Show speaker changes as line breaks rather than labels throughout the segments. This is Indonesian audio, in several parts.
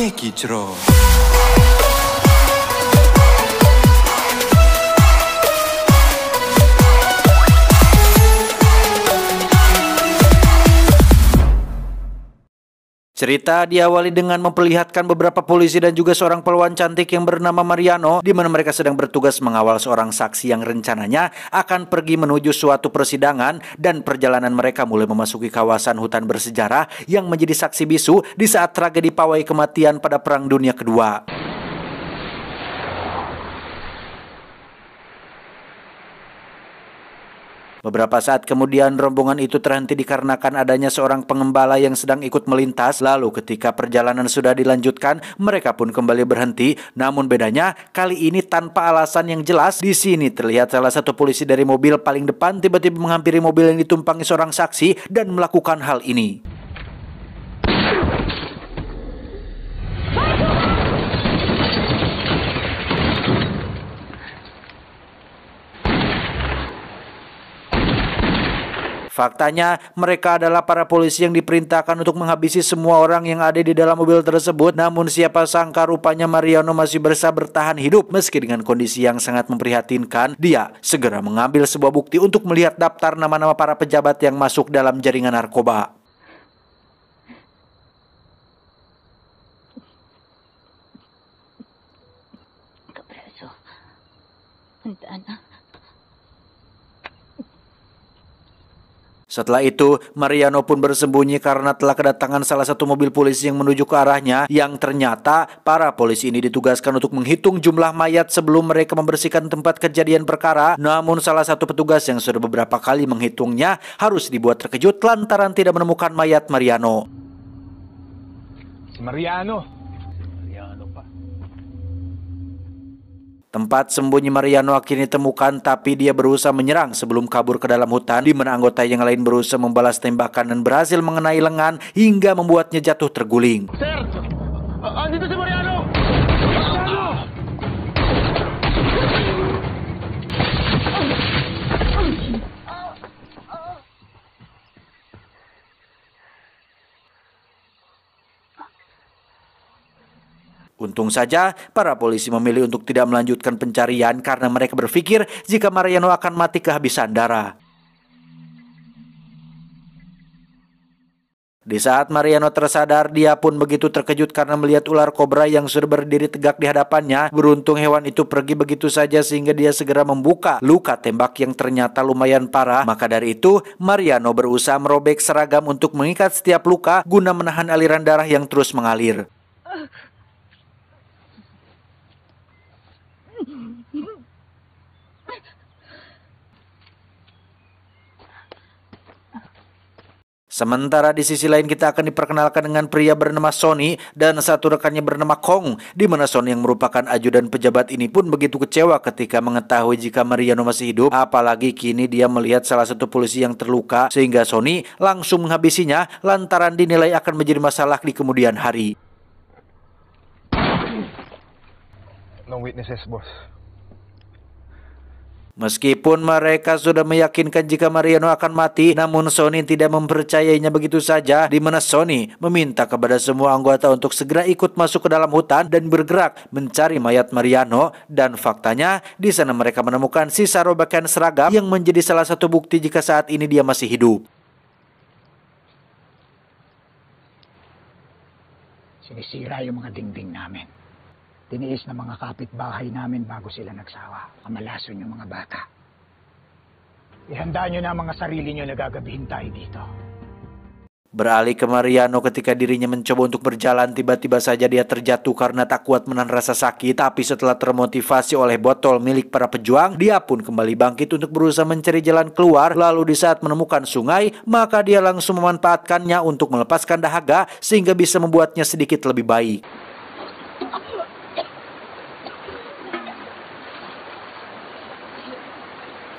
Kekicro. Cerita diawali dengan memperlihatkan beberapa polisi dan juga seorang poluan cantik yang bernama Mariano, di mana mereka sedang bertugas mengawal seorang saksi yang rencananya akan pergi menuju suatu persidangan, dan perjalanan mereka mulai memasuki kawasan hutan bersejarah yang menjadi saksi bisu di saat tragedi pawai kematian pada Perang Dunia Kedua. Beberapa saat kemudian rombongan itu terhenti dikarenakan adanya seorang pengembala yang sedang ikut melintas. Lalu ketika perjalanan sudah dilanjutkan, mereka pun kembali berhenti. Namun bedanya kali ini tanpa alasan yang jelas. Di sini terlihat salah satu polisi dari mobil paling depan tiba-tiba menghampiri mobil yang ditumpangi seorang saksi dan melakukan hal ini. Faktanya, mereka adalah para polisi yang diperintahkan untuk menghabisi semua orang yang ada di dalam mobil tersebut. Namun siapa sangka rupanya Mariano masih berusaha bertahan hidup. Meski dengan kondisi yang sangat memprihatinkan, dia segera mengambil sebuah bukti untuk melihat daftar nama-nama para pejabat yang masuk dalam jaringan narkoba.
Kapreso, handaan na.
Setelah itu, Mariano pun bersembunyi karena telah kedatangan salah satu mobil polisi yang menuju ke arahnya, yang ternyata para polisi ini ditugaskan untuk menghitung jumlah mayat sebelum mereka membersihkan tempat kejadian perkara. Namun salah satu petugas yang sudah beberapa kali menghitungnya harus dibuat terkejut lantaran tidak menemukan mayat Mariano.
Mariano pa.
Tempat sembunyi Mariano akhirnya ditemukan, tapi dia berusaha menyerang sebelum kabur ke dalam hutan, di mana anggota yang lain berusaha membalas tembakan dan berhasil mengenai lengan hingga membuatnya jatuh terguling.
Sir! Andito si Mariano! Mariano!
Untung saja, para polisi memilih untuk tidak melanjutkan pencarian karena mereka berpikir jika Mariano akan mati kehabisan darah. Di saat Mariano tersadar, dia pun begitu terkejut karena melihat ular kobra yang sudah berdiri tegak di hadapannya. Beruntung hewan itu pergi begitu saja sehingga dia segera membuka luka tembak yang ternyata lumayan parah. Maka dari itu, Mariano berusaha merobek seragam untuk mengikat setiap luka guna menahan aliran darah yang terus mengalir. Sementara di sisi lain kita akan diperkenalkan dengan pria bernama Sonny dan satu rekannya bernama Kong, di mana Sonny yang merupakan ajudan pejabat ini pun begitu kecewa ketika mengetahui jika Mariano masih hidup. Apalagi kini dia melihat salah satu polisi yang terluka, sehingga Sonny langsung menghabisinya lantaran dinilai akan menjadi masalah di kemudian hari.
No witnesses, boss.
Meskipun mereka sudah meyakinkan jika Mariano akan mati, namun Sonny tidak mempercayainya begitu saja, di mana Sonny meminta kepada semua anggota untuk segera ikut masuk ke dalam hutan dan bergerak mencari mayat Mariano. Dan faktanya, di sana mereka menemukan sisa robekan seragam yang menjadi salah satu bukti jika saat ini dia masih hidup.
Sinisira yung mga dingding namin. Tiniis na mga kapitbahay namin bago sila nagsawa. Kamalason yung mga bata. Ihanda nyo na mga sarili nyo na gagabihin tayo dito.
Beralih ke Mariano ketika dirinya mencoba untuk berjalan, tiba-tiba saja dia terjatuh karena tak kuat menahan rasa sakit. Tapi setelah termotivasi oleh botol milik para pejuang, dia pun kembali bangkit untuk berusaha mencari jalan keluar. Lalu di saat menemukan sungai, maka dia langsung memanfaatkannya untuk melepaskan dahaga sehingga bisa membuatnya sedikit lebih baik.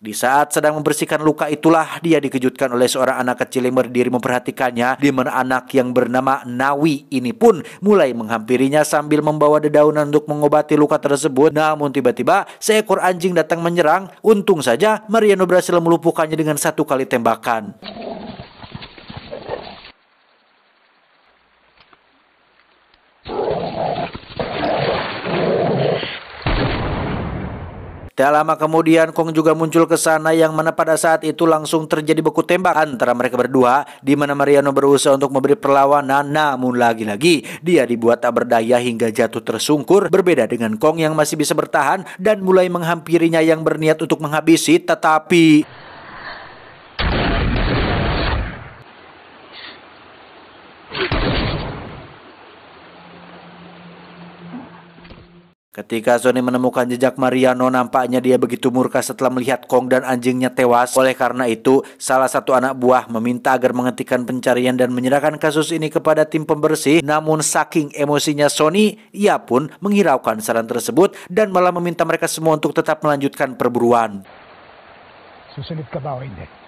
Di saat sedang membersihkan luka itulah dia dikejutkan oleh seorang anak kecil yang berdiri memperhatikannya, di mana anak yang bernama Nawi ini pun mulai menghampirinya sambil membawa dedaunan untuk mengobati luka tersebut. Namun tiba-tiba seekor anjing datang menyerang. Untung saja Mariano berhasil melumpuhkannya dengan satu kali tembakan. Tak lama kemudian Kong juga muncul ke sana yang mana pada saat itu langsung terjadi baku tembak antara mereka berdua, di mana Mariano berusaha untuk memberi perlawanan, namun lagi-lagi dia dibuat tak berdaya hingga jatuh tersungkur. Berbeda dengan Kong yang masih bisa bertahan dan mulai menghampirinya yang berniat untuk menghabisi, tetapi ketika Sony menemukan jejak Mariano, nampaknya dia begitu murka setelah melihat Kong dan anjingnya tewas. Oleh karena itu, salah satu anak buah meminta agar menghentikan pencarian dan menyerahkan kasus ini kepada tim pembersih. Namun saking emosinya Sony, ia pun menghiraukan saran tersebut dan malah meminta mereka semua untuk tetap melanjutkan perburuan.
Susunod ka ba o hindi?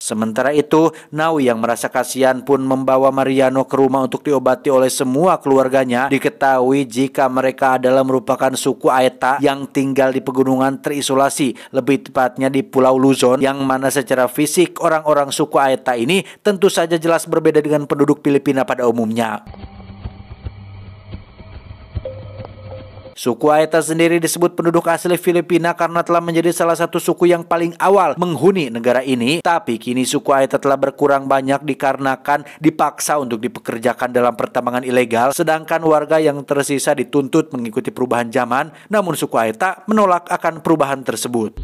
Sementara itu, Nawi yang merasa kasihan pun membawa Mariano ke rumah untuk diobati oleh semua keluarganya. Diketahui jika mereka adalah merupakan suku Aeta yang tinggal di pegunungan terisolasi, lebih tepatnya di Pulau Luzon, yang mana secara fisik orang-orang suku Aeta ini tentu saja jelas berbeda dengan penduduk Filipina pada umumnya. Suku Aeta sendiri disebut penduduk asli Filipina karena telah menjadi salah satu suku yang paling awal menghuni negara ini. Tapi kini suku Aeta telah berkurang banyak dikarenakan dipaksa untuk dipekerjakan dalam pertambangan ilegal. Sedangkan warga yang tersisa dituntut mengikuti perubahan zaman. Namun suku Aeta menolak akan perubahan tersebut.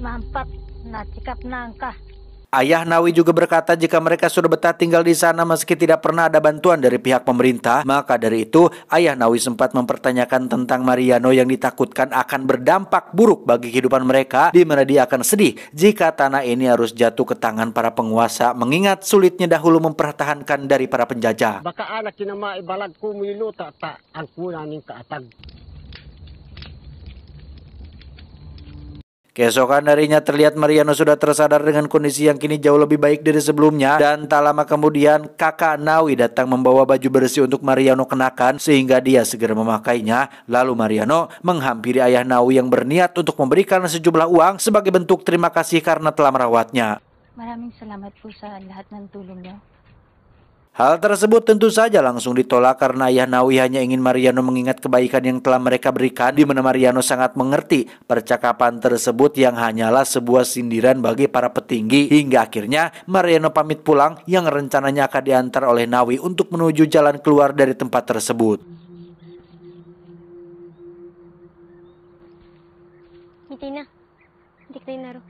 Mampat na sikap nangka.
Ayah Nawi juga berkata jika mereka sudah betah tinggal di sana meski tidak pernah ada bantuan dari pihak pemerintah. Maka dari itu, ayah Nawi sempat mempertanyakan tentang Mariano yang ditakutkan akan berdampak buruk bagi kehidupan mereka, di mana dia akan sedih jika tanah ini harus jatuh ke tangan para penguasa, mengingat sulitnya dahulu mempertahankan dari para penjajah.
Baka anak kinama ibalag ko milo ta ang kunaning kaatag.
Keesokan harinya terlihat Mariano sudah tersadar dengan kondisi yang kini jauh lebih baik dari sebelumnya. Dan tak lama kemudian kakak Nawi datang membawa baju bersih untuk Mariano kenakan sehingga dia segera memakainya. Lalu Mariano menghampiri ayah Nawi yang berniat untuk memberikan sejumlah uang sebagai bentuk terima kasih karena telah merawatnya.
Maraming salamat po sa lahat ng tulong niyo.
Hal tersebut tentu saja langsung ditolak karena ayah Nawi hanya ingin Mariano mengingat kebaikan yang telah mereka berikan, di mana Mariano sangat mengerti percakapan tersebut yang hanyalah sebuah sindiran bagi para petinggi. Hingga akhirnya Mariano pamit pulang yang rencananya akan diantar oleh Nawi untuk menuju jalan keluar dari tempat tersebut.
Hindi na. Hindi kayo naro.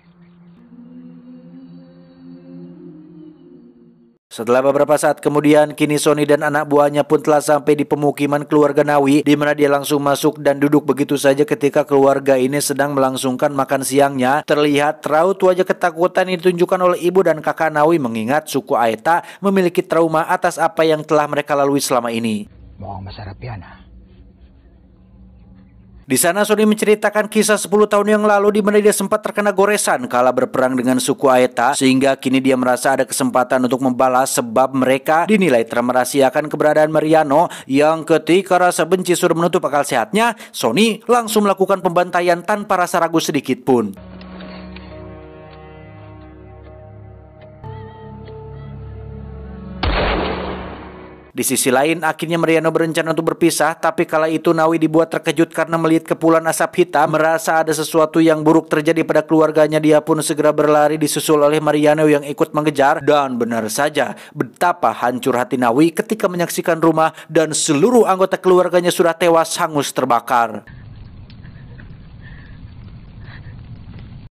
Setelah beberapa saat kemudian, kini Sony dan anak buahnya pun telah sampai di pemukiman keluarga Nawi, di mana dia langsung masuk dan duduk begitu saja ketika keluarga ini sedang melangsungkan makan siangnya. Terlihat raut wajah ketakutan yang ditunjukkan oleh ibu dan kakak Nawi mengingat suku Aeta memiliki trauma atas apa yang telah mereka lalui selama ini.
Mukhang masarap yan, ha?
Di sana Sony menceritakan kisah 10 tahun yang lalu di mana dia sempat terkena goresan kala berperang dengan suku Aeta, sehingga kini dia merasa ada kesempatan untuk membalas sebab mereka dinilai telah merahasiakan keberadaan Mariano, yang ketika rasa benci sudah menutup akal sehatnya, Sony langsung melakukan pembantaian tanpa rasa ragu sedikit pun. Di sisi lain, akhirnya Mariano berencana untuk berpisah, tapi kala itu Nawi dibuat terkejut karena melihat kepulan asap hitam. Merasa ada sesuatu yang buruk terjadi pada keluarganya, dia pun segera berlari disusul oleh Mariano yang ikut mengejar. Dan benar saja, betapa hancur hati Nawi ketika menyaksikan rumah dan seluruh anggota keluarganya sudah tewas hangus terbakar.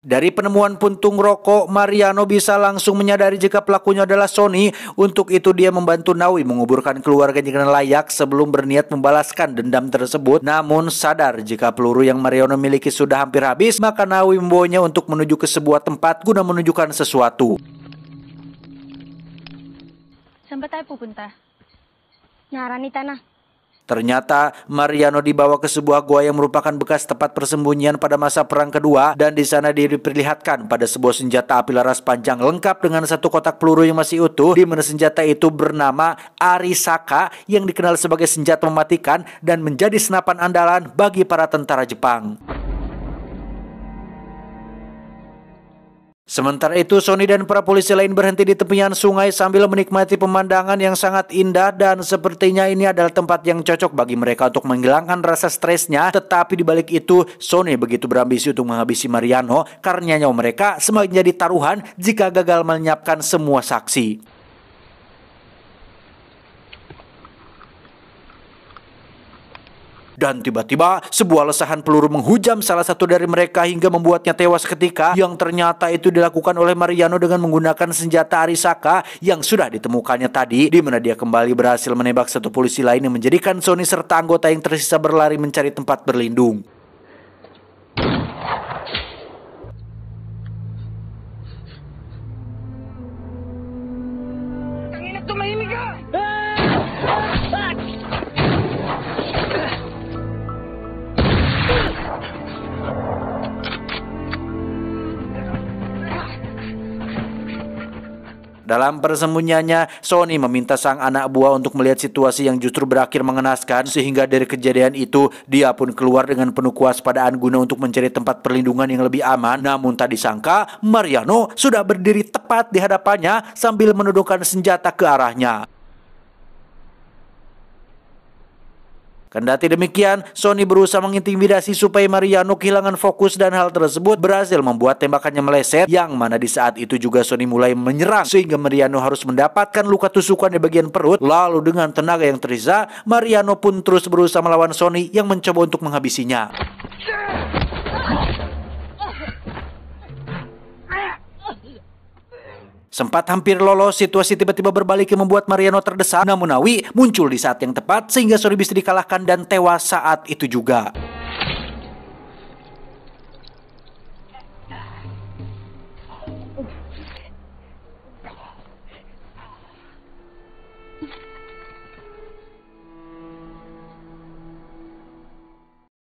Dari penemuan puntung rokok, Mariano bisa langsung menyadari jika pelakunya adalah Sony. Untuk itu dia membantu Nawi menguburkan keluarganya dengan layak sebelum berniat membalaskan dendam tersebut. Namun sadar jika peluru yang Mariano miliki sudah hampir habis, maka Nawi membawanya untuk menuju ke sebuah tempat guna menunjukkan sesuatu.
Saan ba tayo pupunta? Narani tanah.
Ternyata Mariano dibawa ke sebuah gua yang merupakan bekas tempat persembunyian pada masa Perang Kedua, dan di sana dia diperlihatkan pada sebuah senjata api laras panjang lengkap dengan satu kotak peluru yang masih utuh, di mana senjata itu bernama Arisaka yang dikenal sebagai senjata mematikan dan menjadi senapan andalan bagi para tentara Jepang. Sementara itu, Sony dan para polisi lain berhenti di tepian sungai sambil menikmati pemandangan yang sangat indah dan sepertinya ini adalah tempat yang cocok bagi mereka untuk menghilangkan rasa stresnya. Tetapi di balik itu, Sony begitu berambisi untuk menghabisi Mariano karena nyawa mereka semakin jadi taruhan jika gagal melenyapkan semua saksi. Dan tiba-tiba sebuah lesahan peluru menghujam salah satu dari mereka hingga membuatnya tewas seketika, yang ternyata itu dilakukan oleh Mariano dengan menggunakan senjata Arisaka yang sudah ditemukannya tadi, di mana dia kembali berhasil menembak satu polisi lain yang menjadikan Sony serta anggota yang tersisa berlari mencari tempat berlindung. Dalam persembunyiannya, Sony meminta sang anak buah untuk melihat situasi yang justru berakhir mengenaskan, sehingga dari kejadian itu dia pun keluar dengan penuh kewaspadaan guna untuk mencari tempat perlindungan yang lebih aman. Namun tak disangka, Mariano sudah berdiri tepat di hadapannya sambil menodongkan senjata ke arahnya. Kendati demikian, Sony berusaha mengintimidasi supaya Mariano kehilangan fokus dan hal tersebut berhasil membuat tembakannya meleset, yang mana di saat itu juga Sony mulai menyerang sehingga Mariano harus mendapatkan luka tusukan di bagian perut. Lalu dengan tenaga yang tersisa, Mariano pun terus berusaha melawan Sony yang mencoba untuk menghabisinya. Sempat hampir lolos, situasi tiba-tiba berbalik yang membuat Mariano terdesak. Namun Awi muncul di saat yang tepat sehingga Sony bisa dikalahkan dan tewas saat itu juga.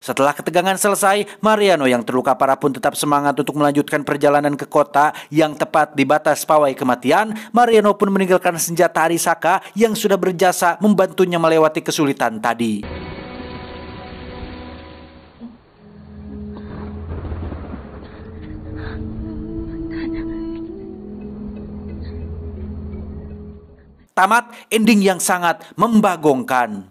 Setelah ketegangan selesai, Mariano yang terluka parah pun tetap semangat untuk melanjutkan perjalanan ke kota yang tepat di batas pawai kematian. Mariano pun meninggalkan senjata Arisaka yang sudah berjasa membantunya melewati kesulitan tadi. Tamat ending yang sangat membagongkan.